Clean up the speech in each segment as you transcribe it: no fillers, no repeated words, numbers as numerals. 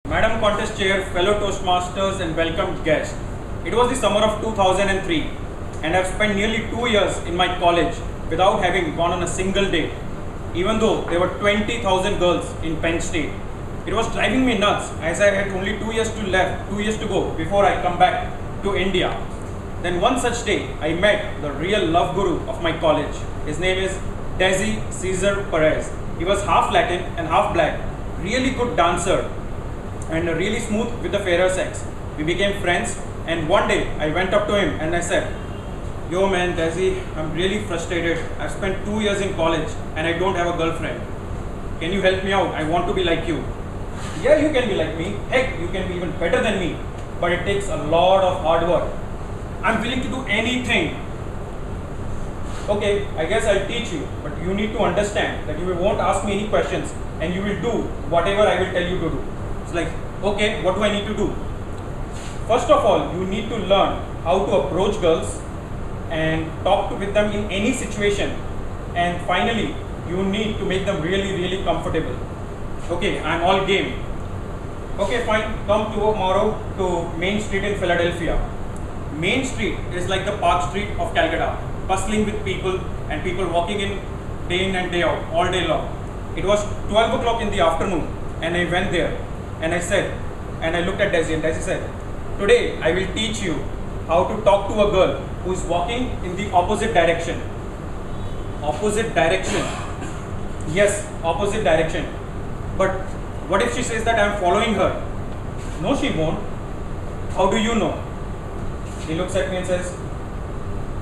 Madam Contest Chair, fellow Toastmasters and welcomed guests. It was the summer of 2003 and I've spent nearly 2 years in my college without having gone on a single date, even though there were 20,000 girls in Penn State. It was driving me nuts as I had only 2 years to go before I come back to India. Then one such day, I met the real love guru of my college. His name is Desi Cesar Perez. He was half Latin and half black, really good dancer and really smooth with the fairer sex. We became friends and one day I went up to him and I said, "Yo man, Desi, I'm really frustrated. I've spent 2 years in college and I don't have a girlfriend. Can you help me out? I want to be like you." "Yeah, you can be like me. Heck, you can be even better than me. But it takes a lot of hard work. I'm willing to do anything." "Okay, I guess I'll teach you, but you need to understand that you won't ask me any questions and you will do whatever I will tell you to do." It's like, okay, what do I need to do? First of all, you need to learn how to approach girls and talk with them in any situation. And finally, you need to make them really, really comfortable. "Okay, I'm all game." "Okay, fine, come tomorrow to Main Street in Philadelphia." Main Street is like the Park Street of Calcutta, bustling with people and people walking in and day out, all day long. It was 12 o'clock in the afternoon and I went there and I said, and I looked at Desi and Desi said, "Today I will teach you how to talk to a girl who is walking in the opposite direction." Opposite direction. Yes, opposite direction. But what if she says that I am following her? "No, she won't." "How do you know?" He looks at me and says,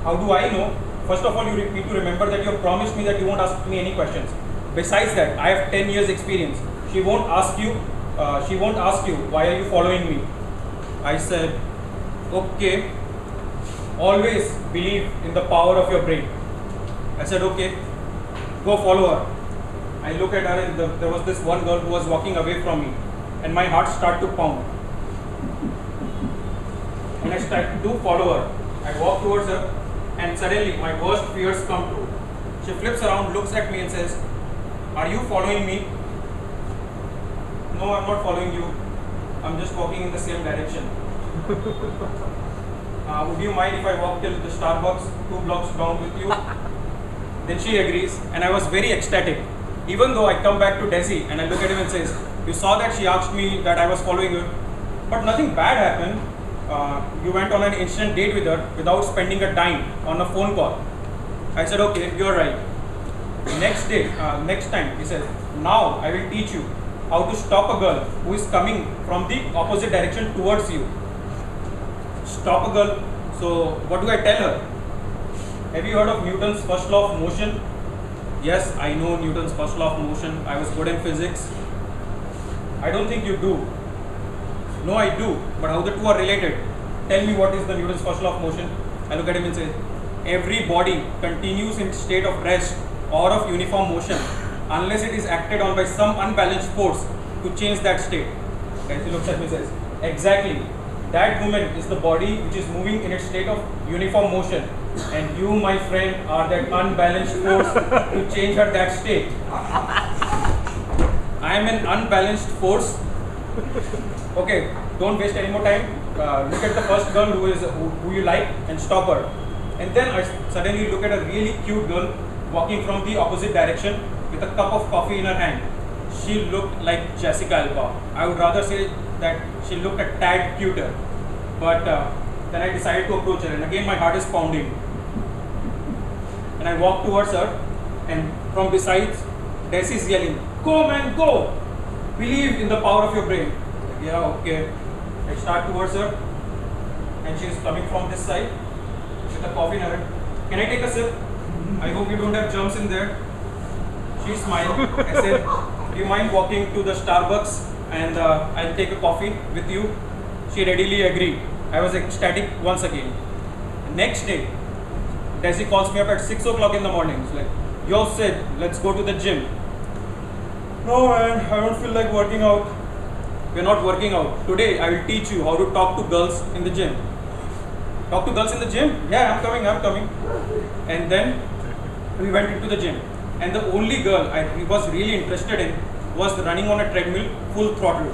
"How do I know? First of all, you need to remember that you have promised me that you won't ask me any questions. Besides that, I have 10 years experience. She won't ask you, why are you following me?" I said, "Okay, always believe in the power of your brain." I said, "Okay, go follow her." I look at her and there was this one girl who was walking away from me and my heart started to pound. And I started to follow her. I walk towards her and suddenly my worst fears come true. She flips around, looks at me and says, "Are you following me?" "No, I'm not following you. I'm just walking in the same direction." "Would you mind if I walk till the Starbucks 2 blocks down with you?" Then she agrees and I was very ecstatic. Even though I come back to Desi and I look at him and says, "You saw that she asked me that I was following her, but nothing bad happened. You went on an instant date with her without spending a dime on a phone call." I said, "Okay, you're right." Next time, he said, "Now I will teach you how to stop a girl who is coming from the opposite direction towards you." Stop a girl. So what do I tell her? "Have you heard of Newton's first law of motion?" "Yes, I know Newton's first law of motion. I was good in physics." "I don't think you do." "No, I do, but how the two are related? Tell me, what is the Newton's first law of motion?" I look at him and say, "Every body continues in state of rest or of uniform motion unless it is acted on by some unbalanced force to change that state." And he looks at me and says, "Exactly. That woman is the body which is moving in its state of uniform motion. And you, my friend, are that unbalanced force to change her that state." "I am an unbalanced force." "Okay, don't waste any more time. Look at the first girl who you like and stop her." And then I suddenly look at a really cute girl walking from the opposite direction with a cup of coffee in her hand. She looked like Jessica Alba. I would rather say that she looked a tad cuter. But then I decided to approach her and again my heart is pounding. And I walk towards her and from beside, Desi is yelling, "Go man, go! Believe in the power of your brain." "Yeah, okay." I start towards her and she is coming from this side with a coffee in her hand. "Can I take a sip? I hope you don't have germs in there." She smiled. I said, "Do you mind walking to the Starbucks and I'll take a coffee with you?" She readily agreed. I was ecstatic once again. Next day, Desi calls me up at 6 o'clock in the morning. It's like, "Yo Sid, let's go to the gym." "No man, I don't feel like working out." "We're not working out. Today I will teach you how to talk to girls in the gym." "Talk to girls in the gym?" "Yeah, I'm coming. And then we went into the gym. And the only girl I was really interested in was running on a treadmill full throttle.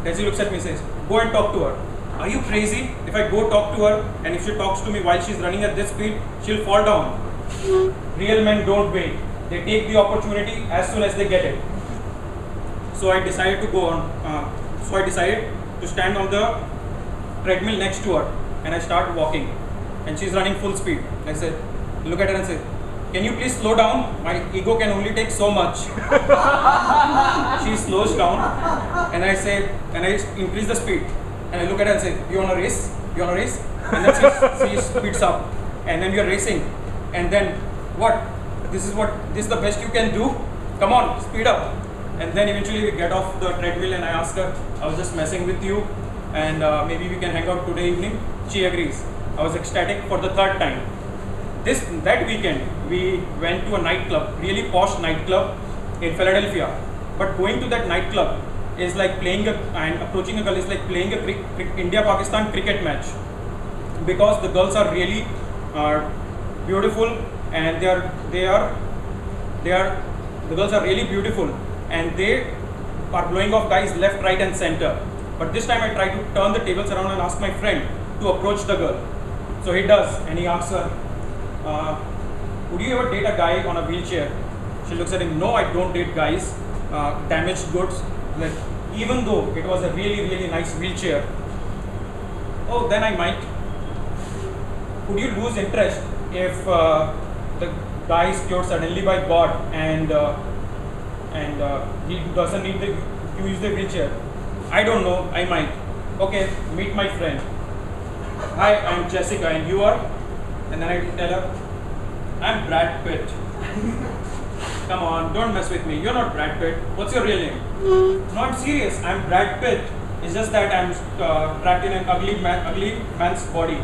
Then she looks at me and says, go and talk to her. Are you crazy? If I go talk to her and if she talks to me while she's running at this speed, she'll fall down. Real men don't wait. They take the opportunity as soon as they get it. So I decided to go on. So I decided to stand on the treadmill next to her and I start walking. And she's running full speed. I said, look at her and say, can you please slow down? My ego can only take so much. She slows down and I say, and I increase the speed. And I look at her and say, you want to race? You want to race? And then she speeds up. And then we are racing. And then what? This is the best you can do? Come on, speed up. And then eventually we get off the treadmill and I ask her, I was just messing with you and maybe we can hang out today evening. She agrees. I was ecstatic for the third time. That weekend we went to a nightclub, really posh nightclub in Philadelphia. But going to that nightclub is like and approaching a girl is like playing a India-Pakistan cricket match, because the girls are really beautiful and the girls are really beautiful and they are blowing off guys left, right and center. But this time I try to turn the tables around and ask my friend to approach the girl. So he does, and he asks her, would you ever date a guy on a wheelchair? She looks at him, no, I don't date guys, damaged goods. Like, even though it was a really, really nice wheelchair, oh, then I might. Would you lose interest if the guy is cured suddenly by God and he doesn't need to use the wheelchair? I don't know, I might. Okay, meet my friend. Hi, I'm Jessica and you are? And then I tell her, I'm Brad Pitt. Come on, don't mess with me. You're not Brad Pitt. What's your real name? No, I'm serious. I'm Brad Pitt. It's just that I'm trapped in an ugly man's body.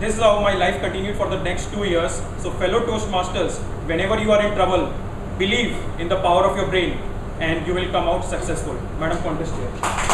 This is how my life continued for the next 2 years. So fellow Toastmasters, whenever you are in trouble, believe in the power of your brain and you will come out successful. Madam Contest here.